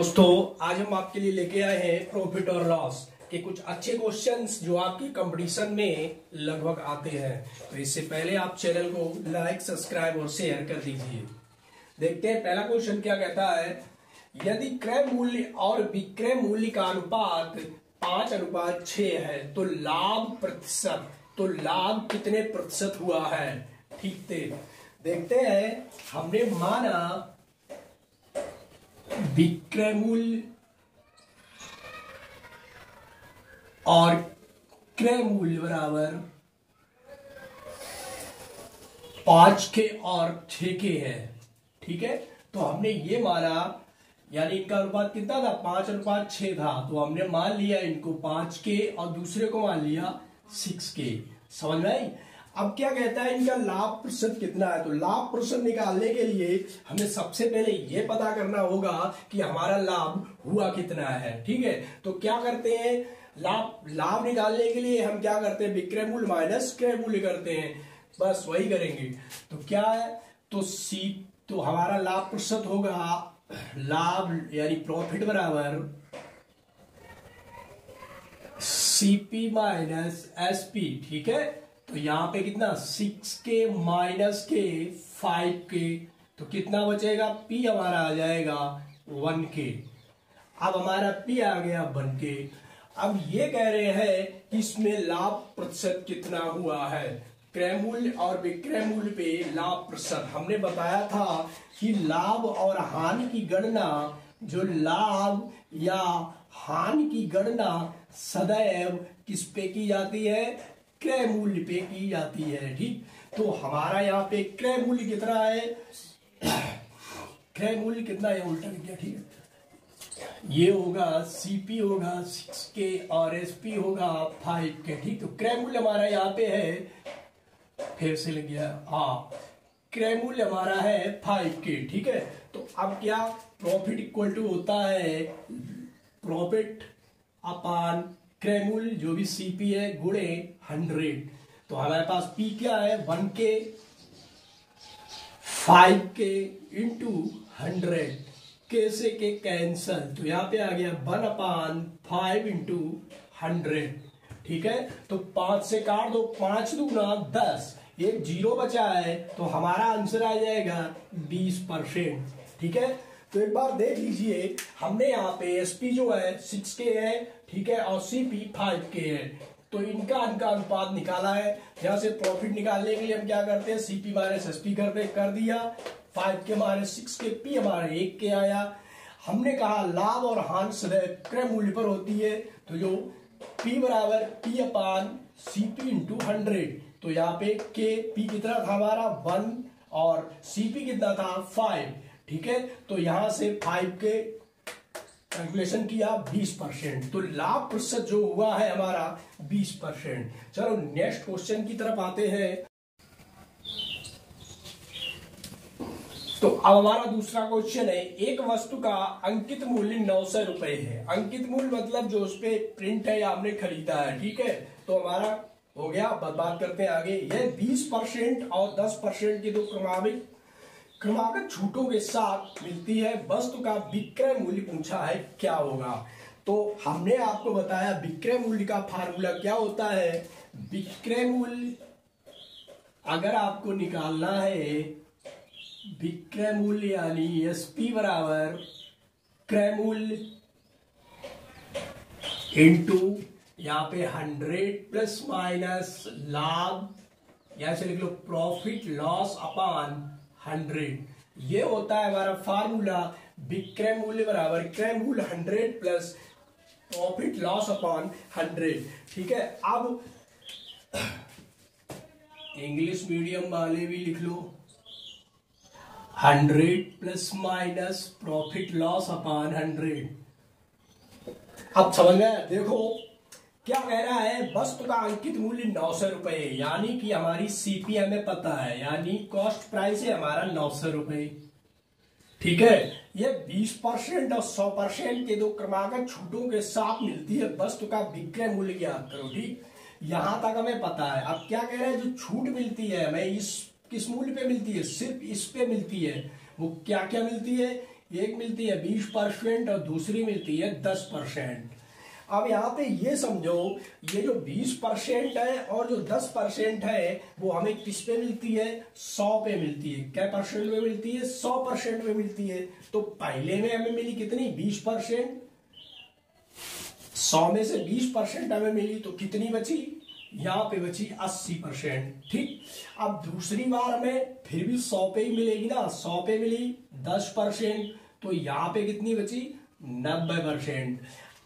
दोस्तों, आज हम आपके लिए लेके आए हैं प्रॉफिट और लॉस के कुछ अच्छे क्वेश्चंस जो आपके कंपटीशन में लगभग आते हैं। तो इससे पहले आप चैनल को लाइक, सब्सक्राइब और शेयर कर दीजिए। देखते हैं पहला क्वेश्चन क्या कहता है। यदि क्रय मूल्य और विक्रय मूल्य का अनुपात 5:6 है तो लाभ कितने प्रतिशत हुआ है। ठीक थे, देखते हैं। हमने माना विक्रय मूल्य और क्रय मूल्य बराबर 5 के और 6 के है। ठीक है, तो हमने ये माना, यानी इनका अनुपात कितना था, 5:6 था। तो हमने मान लिया इनको 5 के और दूसरे को मान लिया 6 के। समझ में आई। अब क्या कहता है, इनका लाभ प्रतिशत कितना है। तो लाभ प्रतिशत निकालने के लिए हमें सबसे पहले यह पता करना होगा कि हमारा लाभ हुआ कितना है। ठीक है, तो क्या करते हैं, लाभ निकालने के लिए हम क्या करते हैं, विक्रय मूल्य माइनस क्रय मूल्य करते हैं। बस वही करेंगे। तो क्या है, तो हमारा लाभ प्रतिशत होगा, लाभ यानी प्रॉफिट बराबर सीपी माइनस एसपी। ठीक है, तो यहां पे कितना, 6 के माइनस के 5 के, तो कितना बचेगा, पी हमारा आ जाएगा 1 के। अब हमारा पी आ गया 1 के। अब ये कह रहे हैं कि इसमें लाभ प्रतिशत कितना हुआ है। क्रय मूल्य और विक्रय मूल्य पे लाभ प्रतिशत हमने बताया था कि लाभ और हानि की गणना, जो लाभ या हानि की गणना सदैव किस पे की जाती है, क्रय मूल्य पे की जाती है। ठीक, तो हमारा यहाँ पे क्रय मूल्य कितना है, क्रय मूल्य कितना है, उल्टा क्या। ठीक है, ये होगा सीपी होगा 6 के और एसपी होगा 5 के। ठीक, तो क्रय मूल्य हमारा यहाँ पे है, फिर से लग गया, हाँ, क्रय मूल्य हमारा है 5 के। ठीक है, तो अब क्या, प्रॉफिट इक्वल टू होता है प्रॉफिट अपान क्रय मूल्य जो भी सीपी है गुणे 100। तो हमारे पास पी क्या है, 1 के 5 के इंटू 100, के से के कैंसल, तो यहाँ पे आ गया 1/5 इंटू 100। ठीक है, तो 5 से काट दो, 5 दूना 10, एक 0 बचा है, तो हमारा आंसर आ जाएगा 20%। ठीक है, तो एक बार देख लीजिए, हमने यहाँ पे एसपी जो है 6 के है, ठीक है, और सीपी 5 के है, तो इनका अनुपात निकाला है। यहाँ से प्रॉफिट निकालने के लिए हम क्या करते हैं, सीपी माइनस एसपी कर दिया, 5 के माइनस 6 के, पी हमारे 1 के आया। हमने कहा लाभ और हानि सदैव क्रय मूल्य पर होती है, तो जो पी बराबर पी अपान सीपी इंटू 100, तो यहाँ पे के पी कितना था हमारा 1 और सीपी कितना था 5। ठीक है, तो यहां से 5 के कैलकुलेशन किया 20%, तो लाभ प्रतिशत जो हुआ है हमारा 20%। चलो नेक्स्ट क्वेश्चन की तरफ आते हैं। तो अब हमारा दूसरा क्वेश्चन है, एक वस्तु का अंकित मूल्य 900 रुपए है। अंकित मूल्य मतलब जो उस पे प्रिंट है या हमने खरीदा है। ठीक है, तो हमारा हो गया। बात करते हैं आगे। यह 20% और 10% की दो क्रमागत छूटों के साथ मिलती है वस्तु का विक्रय मूल्य पूछा है, क्या होगा। तो हमने आपको बताया विक्रय मूल्य का फार्मूला क्या होता है। विक्रय मूल्य अगर आपको निकालना है, विक्रय मूल्य यानी एसपी बराबर क्रय मूल्य इंटू यहाँ पे 100 प्लस माइनस लाभ, या से लिख लो प्रॉफिट लॉस अपान 100। ये होता है हमारा फार्मूला। विक्रय मूल्य बराबर क्रय मूल्य 100 प्लस प्रॉफिट लॉस अपॉन 100। ठीक है, अब इंग्लिश मीडियम वाले भी लिख लो 100 plus minus profit loss upon 100। अब समझ में, देखो क्या कह रहा है, वस्तु का अंकित मूल्य 900 रुपए, यानी कि हमारी सीपी हमें पता है, यानी कॉस्ट प्राइस है हमारा 900 रुपए। ठीक है, ये 20% और 100% के दो क्रमागत छूटों के साथ मिलती है वस्तु का विक्रय मूल्य ज्ञात करो। ठीक, यहां तक हमें पता है। अब क्या कह रहे हैं, जो छूट मिलती है हमें इस किस मूल्य पे मिलती है, सिर्फ इस पे मिलती है। वो क्या क्या मिलती है, एक मिलती है 20% और दूसरी मिलती है 10%। अब यहाँ पे ये समझो, ये जो 20% है और जो 10% है वो हमें किस पे मिलती है, 100 पे मिलती है। क्या परसेंट में मिलती है, 100% में मिलती है। तो पहले में हमें मिली कितनी, 20%, 100 में से 20% हमें मिली तो कितनी बची, यहाँ पे बची 80%। ठीक, अब दूसरी बार हमें फिर भी 100 पे ही मिलेगी ना, 100 पे मिली 10%, तो यहाँ पे कितनी बची, 90%।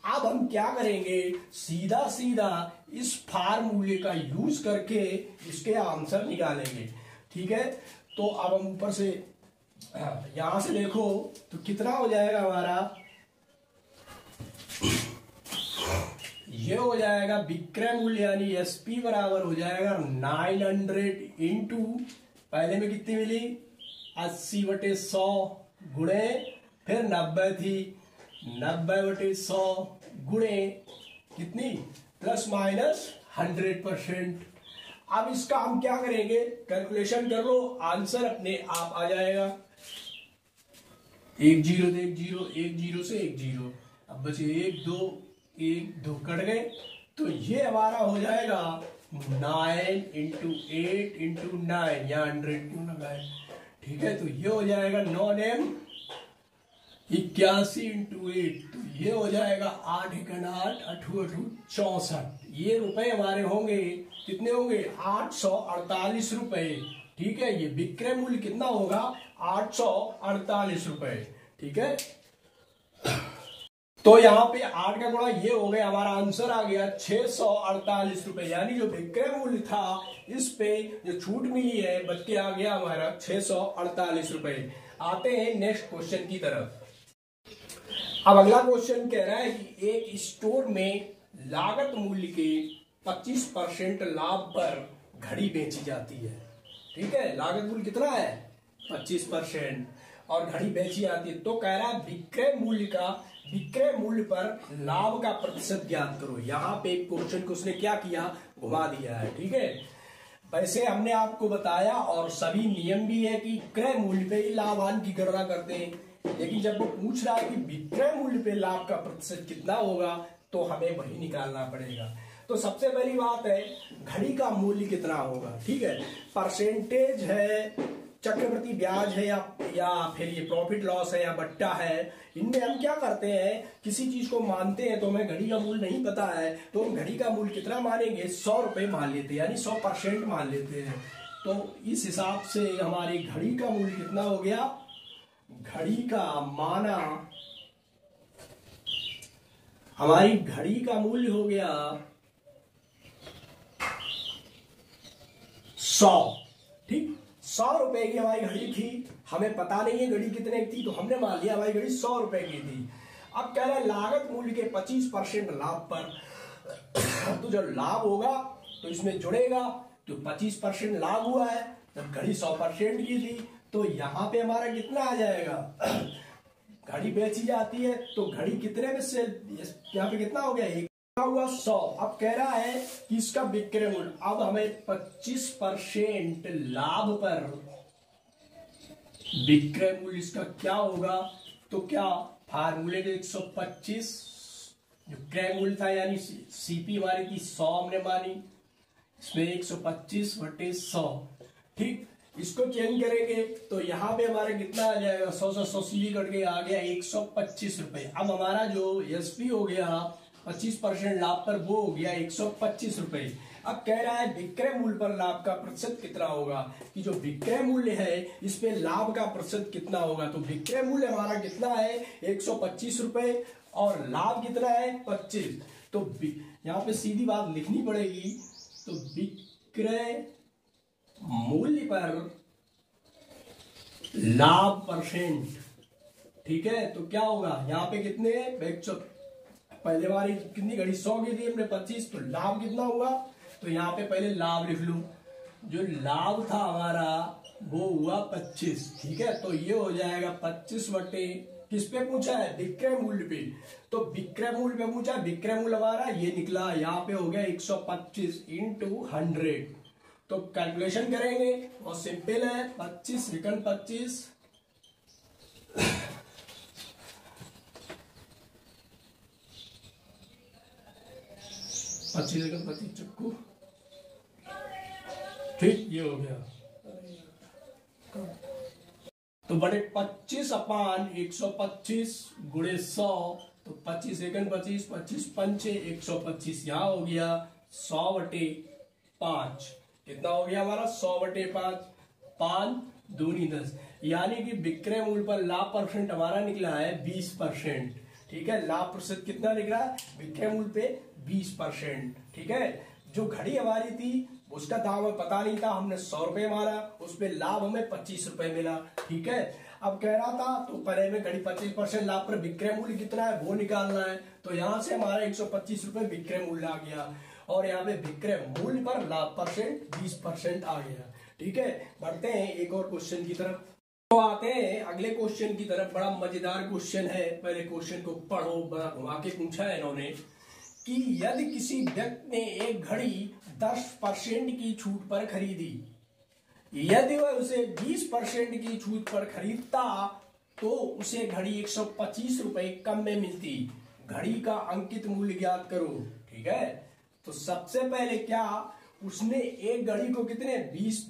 अब हम क्या करेंगे, सीधा सीधा इस फार्मूले का यूज करके इसके आंसर निकालेंगे। ठीक है, तो अब हम ऊपर से यहां से देखो तो कितना हो जाएगा हमारा, ये हो जाएगा विक्रय मूल्य यानी एसपी बराबर हो जाएगा 900 इंटू, पहले में कितनी मिली 80/100 गुणे फिर 90 थी, 90/100 गुणे कितनी प्लस माइनस 100%। अब इसका हम क्या करेंगे, कैलकुलेशन कर लो, आंसर अपने आप आ जाएगा। 1 0 से 1 0, 1 0 से 1 0, अब बचे 1 2, 1 2 कट गए, तो ये हमारा हो जाएगा 9 इंटू 8 इंटू 9, या 100 क्यों लगाए। ठीक है, तो ये हो जाएगा 9 9 81 इंटू 8, तो ये हो जाएगा 8 1 8 8 8 64। ये रुपए हमारे होंगे, कितने होंगे, 848 रुपए। ठीक है, ये विक्रय मूल्य कितना होगा, 848 रुपए। ठीक है, तो यहाँ पे 8 का गुणा ये हो गया, हमारा आंसर आ गया 648 रुपए, यानी जो विक्रय मूल्य था इस पे जो छूट मिली है बच के आ गया हमारा 648 रुपए। आते हैं नेक्स्ट क्वेश्चन की तरफ। अब अगला क्वेश्चन कह रहा है कि एक स्टोर में लागत मूल्य के 25% लाभ पर घड़ी बेची जाती है। ठीक है, लागत मूल्य कितना है 25% और घड़ी बेची जाती है, तो कह रहा है विक्रय मूल्य पर लाभ का प्रतिशत ज्ञात करो। यहाँ पे एक क्वेश्चन को उसने क्या किया, घुमा दिया है। ठीक है, वैसे हमने आपको बताया और सभी नियम भी है कि क्रय मूल्य पे ही लाभांश की गणना करते हैं, लेकिन जब वो पूछ रहा है कि विक्रय मूल्य पे लाभ का प्रतिशत कितना होगा तो हमें वही निकालना पड़ेगा। तो सबसे पहली बात है घड़ी का मूल्य कितना होगा। ठीक है, परसेंटेज है, चक्रवृद्धि ब्याज है, या फिर ये प्रॉफिट लॉस है, या बट्टा है। इनमें हम क्या करते हैं, किसी चीज को मानते हैं तो हमें घड़ी का मूल्य नहीं पता है तो हम घड़ी का मूल्य कितना मानेंगे, 100 रुपए मान लेते हैं, यानी 100% मान लेते हैं। तो इस हिसाब से हमारी घड़ी का मूल्य कितना हो गया, घड़ी का माना, हमारी घड़ी का मूल्य हो गया 100। ठीक, 100 रुपए की हमारी घड़ी थी, हमें पता नहीं है घड़ी कितने की थी, तो हमने मान लिया हमारी घड़ी 100 रुपए की थी। अब कह रहा है लागत मूल्य के 25% लाभ पर, तो जब लाभ होगा तो इसमें जुड़ेगा, तो 25% लाभ हुआ है, जब घड़ी 100% की थी तो यहाँ पे हमारा कितना आ जाएगा, घड़ी बेची जाती है तो घड़ी कितने में से, यहाँ पे कितना हो गया, एक हुआ 100। अब कह रहा है कि इसका विक्रय मूल्य, अब हमें 25% लाभ पर विक्रय मूल्य इसका क्या होगा, तो क्या फार्मूले के 125 जो क्रय मूल्य था, यानी सीपी हमारी थी 100 हमने मानी, इसमें 125/100। ठीक, इसको चेंज करेंगे तो यहाँ पे हमारा कितना आ जाएगा, 100 से 100 सीधी कट के आ गया 125 रुपए। अब हमारा जो एसपी हो गया 25% लाभ पर, वो हो गया 125 रुपए। अब कह रहा है विक्रय मूल्य पर लाभ का प्रतिशत कितना होगा, कि जो विक्रय मूल्य है इस पे लाभ का प्रतिशत कितना होगा। तो विक्रय मूल्य हमारा कितना है 125 रुपए और लाभ कितना है 25। तो यहाँ पे सीधी बात लिखनी पड़ेगी, तो विक्रय मूल्य पर लाभ परसेंट। ठीक है, तो क्या होगा, यहाँ पे कितने, पहले बार कितनी घड़ी 100 की थी हमने 25, तो लाभ कितना हुआ, तो यहाँ पे पहले लाभ लिख लो, जो लाभ था हमारा वो हुआ 25। ठीक है, तो ये हो जाएगा 25 बटे किस पे पूछा है, विक्रय मूल्य पे, तो विक्रय मूल्य पे पूछा, विक्रय मूल्य हमारा ये निकला, यहाँ पे हो गया 125 इंटू 100। तो कैलकुलेशन करेंगे और सिंपल है, 25 × 25 25 सेकंड 25 चक्कू, ठीक, ये हो गया। तो बड़े 25 अपान 125 गुणे 100, तो 25 सेकंड 25, 25 पंचे 125, यहाँ हो गया 100/5। कितना हो गया हमारा 100/5, 5 दूनी 10, यानी कि विक्रय मूल्य पर लाभ परसेंट हमारा निकला है 20%। ठीक है, लाभ प्रतिशत कितना निक रहा है विक्रय मूल्य पे 20%। ठीक है, जो घड़ी हमारी थी उसका दाम हमें पता नहीं था, हमने 100 रुपए मारा, उस पे लाभ हमें 25 रुपए मिला। ठीक है, अब कह रहा था तो पहले में घड़ी 25% लाभ पर विक्रय मूल्य कितना है वो निकालना है, तो यहाँ से हमारा 125 रुपए विक्रय मूल्य आ गया, और यहाँ पे विक्रय मूल्य पर लाभ परसेंट 20% आ गया। ठीक है, बढ़ते हैं एक और क्वेश्चन की तरफ। तो आते हैं अगले क्वेश्चन की तरफ। बड़ा मजेदार क्वेश्चन है, पहले क्वेश्चन को पढ़ो, बड़ा घुमा के पूछा है इन्होंने कि यदि किसी व्यक्ति ने एक घड़ी 10% की छूट पर खरीदी, यदि वह उसे 20% की छूट पर खरीदता तो उसे घड़ी 125 रुपए कम में मिलती। घड़ी का अंकित मूल्य ज्ञात करो। ठीक है, तो सबसे पहले क्या, उसने एक घड़ी को कितने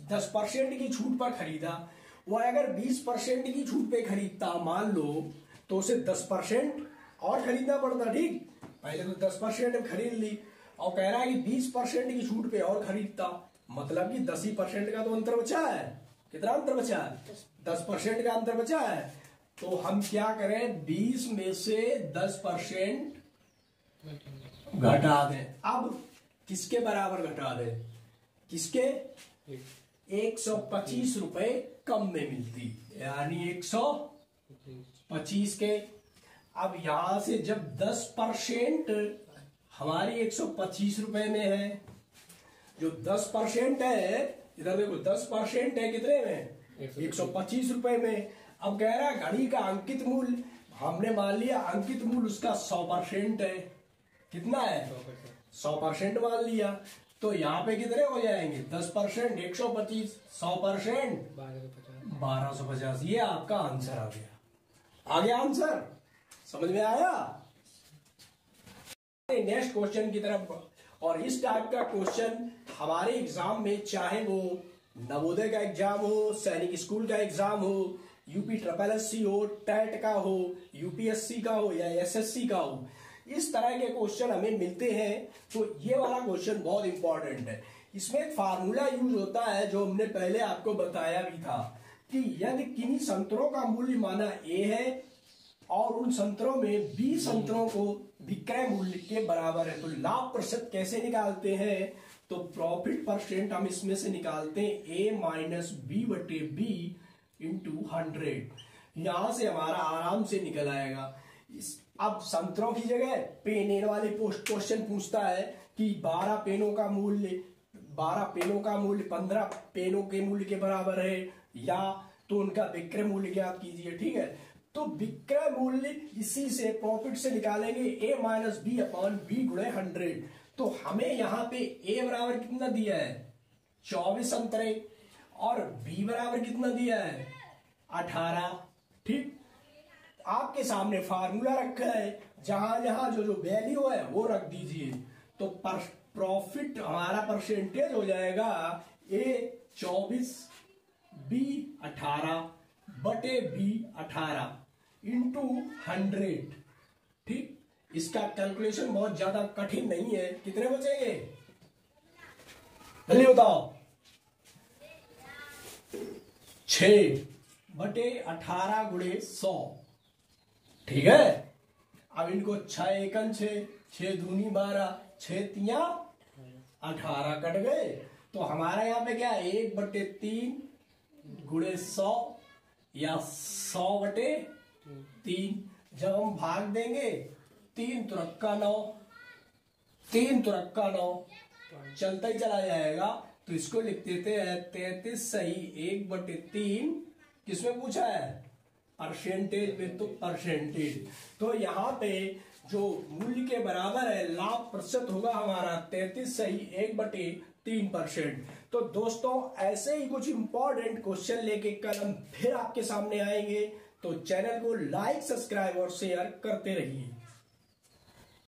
10% की छूट पर खरीदा, वह अगर 20% की छूट पे खरीदता मान लो, तो उसे 10% और खरीदना पड़ता। ठीक, पहले तो 10% खरीद ली, और कह रहा है कि 20% की छूट पे और खरीदता, मतलब कि 10% का तो अंतर बचा है। कितना अंतर बचा है 10% का अंतर बचा है। तो हम क्या करें, 20 में से 10% घटा दें। अब किसके बराबर घटा दें, किसके 125 रुपए कम में मिलती, यानी 125 के। अब यहां से जब 10% हमारी 125 रुपए में है, जो 10% है, इधर देखो 10% है कितने में 125 रुपए में। अब कह रहा है घड़ी का अंकित मूल्य, हमने मान लिया अंकित मूल्य उसका 100% है। कितना है 100% मान लिया, तो यहाँ पे कितने हो जाएंगे 10% 125, 100% 1250। ये आपका आंसर आ गया। आ गया आंसर, समझ में आया। नेक्स्ट क्वेश्चन की तरफ, और इस टाइप का क्वेश्चन हमारे एग्जाम में, चाहे वो नवोदय का एग्जाम हो, सैनिक स्कूल का एग्जाम हो, यूपी SSSC हो, टेट का हो, यूपीएससी का हो या एसएससी का हो, इस तरह के क्वेश्चन हमें मिलते हैं। तो ये वाला क्वेश्चन बहुत इंपॉर्टेंट है। इसमें एक फार्मूला यूज होता है जो हमने पहले आपको बताया भी था, कि यदि किन्हीं संतरों का मूल्य माना ए है और उन संतरों में 20 संतरों को विक्रय मूल्य के बराबर है, तो लाभ प्रतिशत कैसे निकालते हैं, तो प्रॉफिट परसेंट हम इसमें से निकालते हैं A-B/B इंटू 100। यहां से हमारा आराम से निकल आएगा। अब संतरों की जगह पेन वाले क्वेश्चन पूछता है कि 12 पेनों का मूल्य 15 पेनों के मूल्य के बराबर है, या तो उनका विक्रय मूल्य ज्ञात कीजिए। ठीक है, तो विक्रय मूल्य इसी से प्रॉफिट से निकालेंगे A-B/B गुणे 100। तो हमें यहाँ पे A बराबर कितना दिया है 24 संतरे, और B बराबर कितना दिया है 18। ठीक, आपके सामने फार्मूला रखा है, जहां जहां जो वैल्यू है वो रख दीजिए। तो प्रॉफिट हमारा परसेंटेज हो जाएगा A-24 B-18/B-18 इंटू 100। ठीक, इसका कैलकुलेशन बहुत ज्यादा कठिन नहीं है। कितने बचेंगे जल्दी बताओ 6/18 गुणे 100। ठीक है, अब इनको 6 एकन 6 दूनी 12, 6 तिया 18 कट गए। तो हमारा यहाँ पे क्या 1/3 गुणे 100 या 100/3। जब हम भाग देंगे 3 तुरक्का 9, 3 तुरक्का 9 चलता ही चला जाएगा। तो इसको लिख देते हैं 33 सही 1/3। किसमें पूछा है परसेंटेज में, तो परसेंटेज। तो यहाँ पे जो मूल्य के बराबर है लाभ प्रतिशत होगा हमारा 33 सही 1/3%। तो दोस्तों ऐसे ही कुछ इंपॉर्टेंट क्वेश्चन लेके कल हम फिर आपके सामने आएंगे। तो चैनल को लाइक, सब्सक्राइब और शेयर करते रहिए।